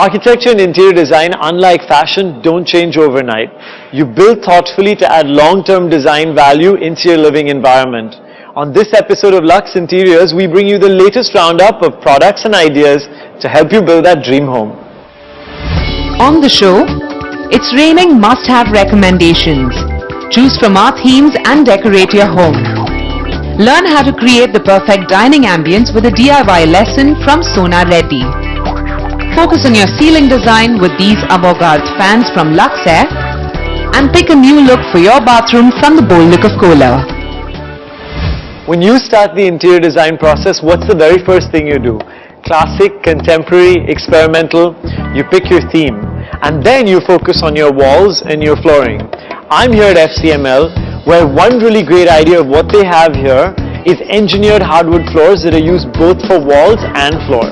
Architecture and interior design, unlike fashion, don't change overnight. You build thoughtfully to add long-term design value into your living environment. On this episode of Luxe Interiors, we bring you the latest roundup of products and ideas to help you build that dream home. On the show, it's raining must-have recommendations. Choose from our themes and decorate your home. Learn how to create the perfect dining ambience with a DIY lesson from Sona Reddy. Focus on your ceiling design with these avant-garde fans from Luxe Air, and pick a new look for your bathroom from the bold look of Kohler. When you start the interior design process, what's the very first thing you do? Classic, contemporary, experimental, you pick your theme. And then you focus on your walls and your flooring. I'm here at FCML, where one really great idea of what they have here is engineered hardwood floors that are used both for walls and floor.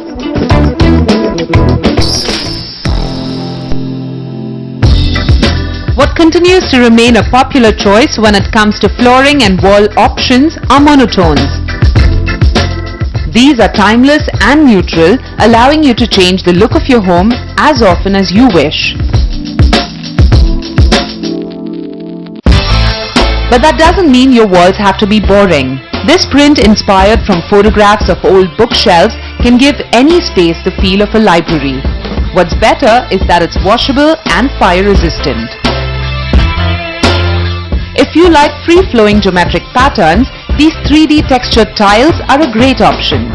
What continues to remain a popular choice when it comes to flooring and wall options are monotones. These are timeless and neutral, allowing you to change the look of your home as often as you wish. But that doesn't mean your walls have to be boring. This print, inspired from photographs of old bookshelves, can give any space the feel of a library. What's better is that it's washable and fire resistant. If you like free-flowing geometric patterns, these 3D textured tiles are a great option.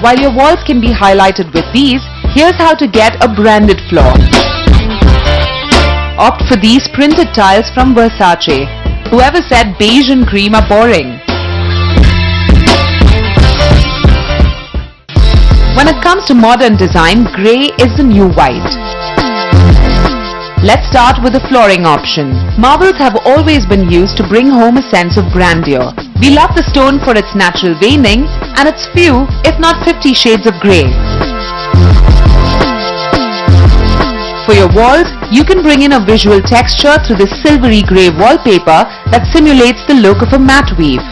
While your walls can be highlighted with these, here's how to get a branded floor. Opt for these printed tiles from Versace. Whoever said beige and cream are boring? When it comes to modern design, grey is the new white. Let's start with the flooring option. Marbles have always been used to bring home a sense of grandeur. We love the stone for its natural veining and its few, if not 50 shades of grey. For your walls, you can bring in a visual texture through the silvery grey wallpaper that simulates the look of a matte weave.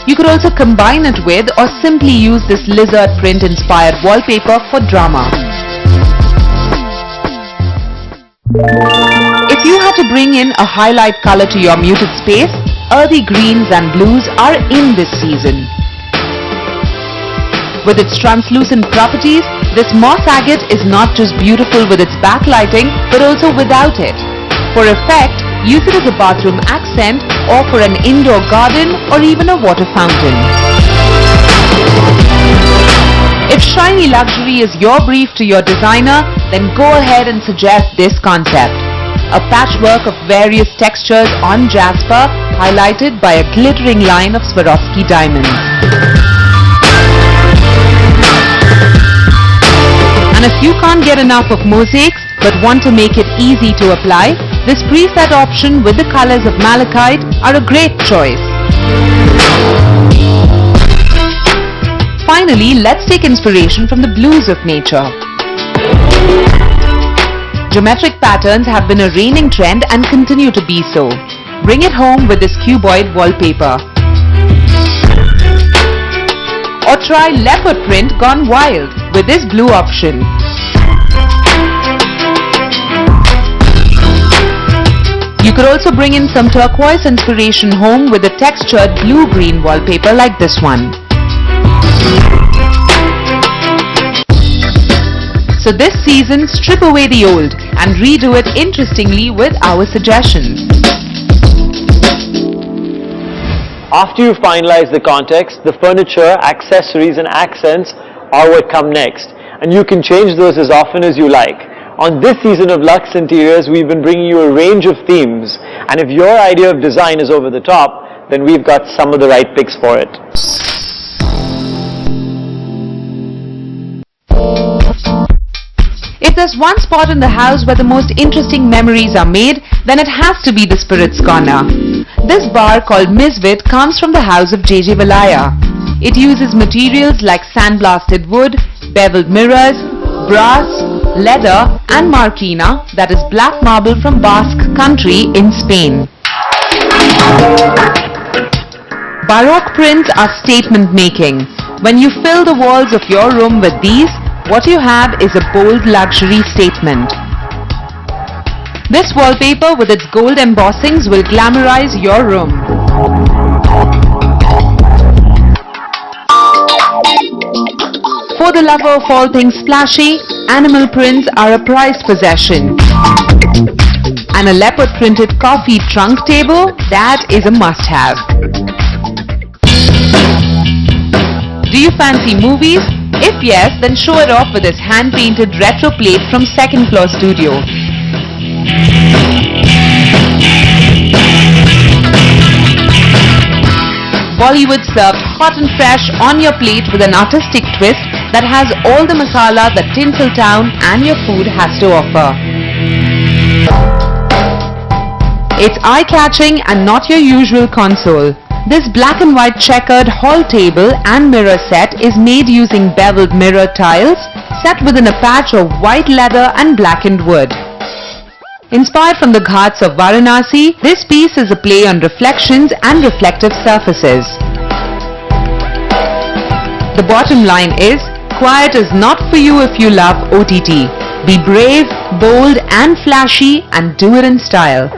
You could also combine it with or simply use this lizard print inspired wallpaper for drama. If you had to bring in a highlight color to your muted space, earthy greens and blues are in this season. With its translucent properties, this moss agate is not just beautiful with its backlighting, but also without it. For effect, use it as a bathroom accent or for an indoor garden or even a water fountain. If shiny luxury is your brief to your designer, then go ahead and suggest this concept. A patchwork of various textures on jasper, highlighted by a glittering line of Swarovski diamonds. And if you can't get enough of mosaics but want to make it easy to apply, this preset option with the colors of malachite are a great choice. Finally, let's take inspiration from the blues of nature. Geometric patterns have been a reigning trend and continue to be so. Bring it home with this cuboid wallpaper. Or try leopard print gone wild with this blue option. You could also bring in some turquoise inspiration home with a textured blue-green wallpaper like this one. So this season, strip away the old and redo it interestingly with our suggestions. After you finalize the context, the furniture, accessories and accents are what come next. And you can change those as often as you like. On this season of Luxe Interiors, we've been bringing you a range of themes. And if your idea of design is over the top, then we've got some of the right picks for it. If there's one spot in the house where the most interesting memories are made, then it has to be the Spirit's Corner. This bar called Misvit comes from the house of J.J. Valaya. It uses materials like sandblasted wood, beveled mirrors, brass, leather and marquina, that is black marble from Basque country in Spain. Baroque prints are statement making. When you fill the walls of your room with these, what you have is a bold luxury statement. This wallpaper with its gold embossings will glamorize your room. For the lover of all things flashy, animal prints are a prized possession. And a leopard printed coffee trunk table, that is a must-have. Do you fancy movies? If yes, then show it off with this hand-painted retro plate from Second Floor Studio. Bollywood served hot and fresh on your plate with an artistic twist that has all the masala that Tinseltown and your food has to offer. It's eye-catching and not your usual console. This black and white checkered hall table and mirror set is made using beveled mirror tiles set within a patch of white leather and blackened wood. Inspired from the ghats of Varanasi, this piece is a play on reflections and reflective surfaces. The bottom line is, quiet is not for you if you love OTT. Be brave, bold and flashy and do it in style.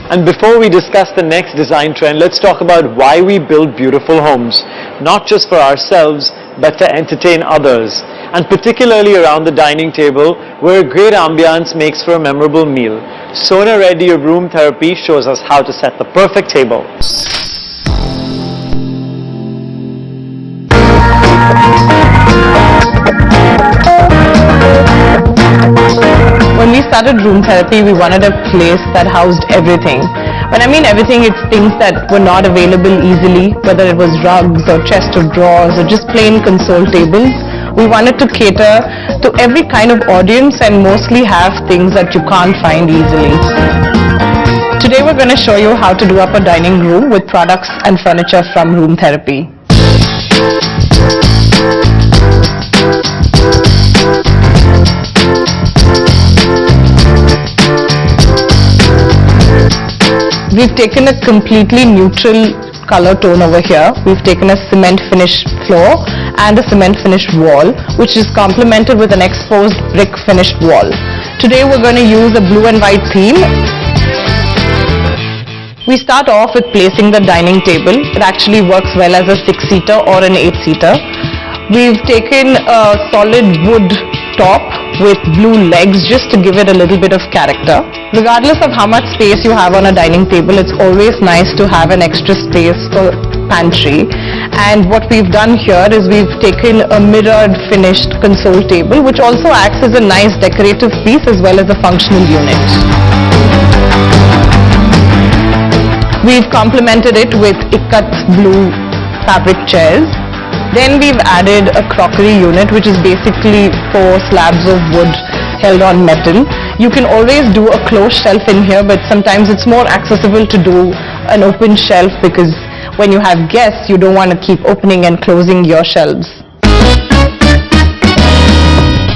And before we discuss the next design trend, let's talk about why we build beautiful homes. Not just for ourselves, but to entertain others. And particularly around the dining table, where a great ambiance makes for a memorable meal. Sona Reddy of Room Therapy shows us how to set the perfect table. When we started Room Therapy, we wanted a place that housed everything. When I mean everything, it's things that were not available easily, whether it was rugs or chest of drawers or just plain console tables. We wanted to cater to every kind of audience and mostly have things that you can't find easily. Today we're going to show you how to do up a dining room with products and furniture from Room Therapy. We've taken a completely neutral color tone over here. We've taken a cement finish floor and a cement finish wall, which is complemented with an exposed brick finished wall. Today we're going to use a blue and white theme. We start off with placing the dining table. It actually works well as a 6-seater or an 8-seater. We've taken a solid wood top with blue legs just to give it a little bit of character. Regardless of how much space you have on a dining table, it's always nice to have an extra space for pantry. And what we've done here is we've taken a mirrored finished console table, which also acts as a nice decorative piece as well as a functional unit. We've complemented it with ikat blue fabric chairs. Then we've added a crockery unit, which is basically 4 slabs of wood held on metal. You can always do a closed shelf in here, but sometimes it's more accessible to do an open shelf because when you have guests, you don't want to keep opening and closing your shelves.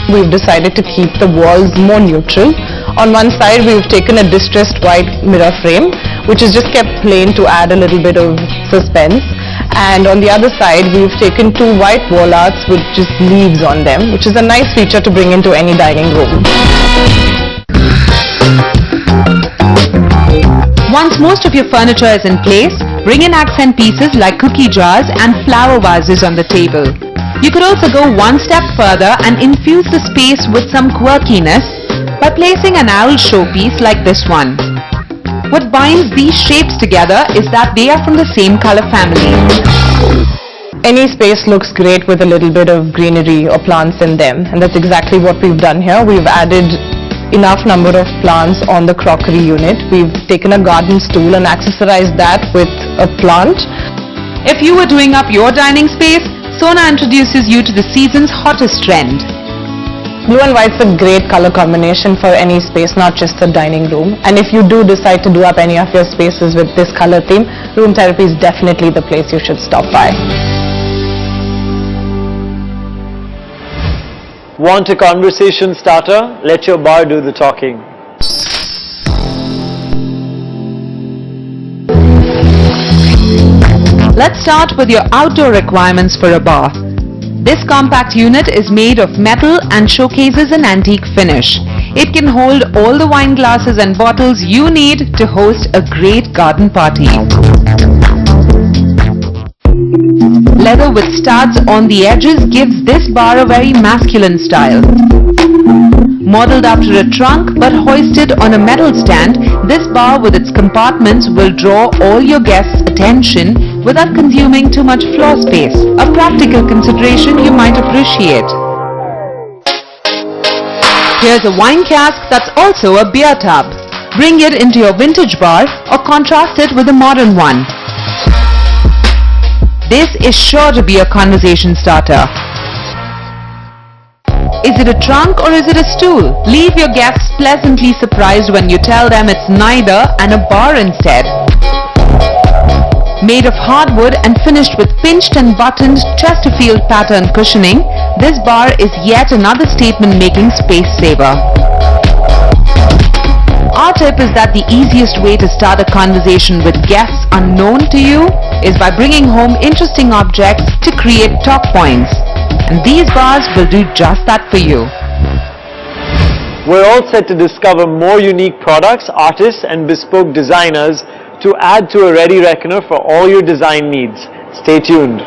We've decided to keep the walls more neutral. On one side, we've taken a distressed white mirror frame, which is just kept plain to add a little bit of suspense. And on the other side, we've taken 2 white wall arts with just leaves on them, which is a nice feature to bring into any dining room. Once most of your furniture is in place, bring in accent pieces like cookie jars and flower vases on the table. You could also go one step further and infuse the space with some quirkiness by placing an owl showpiece like this one. What binds these shapes together is that they are from the same color family. Any space looks great with a little bit of greenery or plants in them, and that's exactly what we've done here. We've added enough number of plants on the crockery unit. We've taken a garden stool and accessorized that with a plant. If you were doing up your dining space, Sona introduces you to the season's hottest trend. Blue and white's a great color combination for any space, not just the dining room. And if you do decide to do up any of your spaces with this color theme, Room Therapy is definitely the place you should stop by. Want a conversation starter? Let your bar do the talking. Let's start with your outdoor requirements for a bar. This compact unit is made of metal and showcases an antique finish. It can hold all the wine glasses and bottles you need to host a great garden party. Leather with studs on the edges gives this bar a very masculine style. Modeled after a trunk but hoisted on a metal stand, this bar with its compartments will draw all your guests' attention without consuming too much floor space, a practical consideration you might appreciate. Here's a wine cask that's also a beer tub. Bring it into your vintage bar or contrast it with a modern one. This is sure to be a conversation starter. Is it a trunk or is it a stool? Leave your guests pleasantly surprised when you tell them it's neither and a bar instead. Made of hardwood and finished with pinched and buttoned Chesterfield pattern cushioning, this bar is yet another statement-making space saver. Our tip is that the easiest way to start a conversation with guests unknown to you is by bringing home interesting objects to create talk points. And these bars will do just that for you. We're all set to discover more unique products, artists and bespoke designers to add to a ready reckoner for all your design needs. Stay tuned.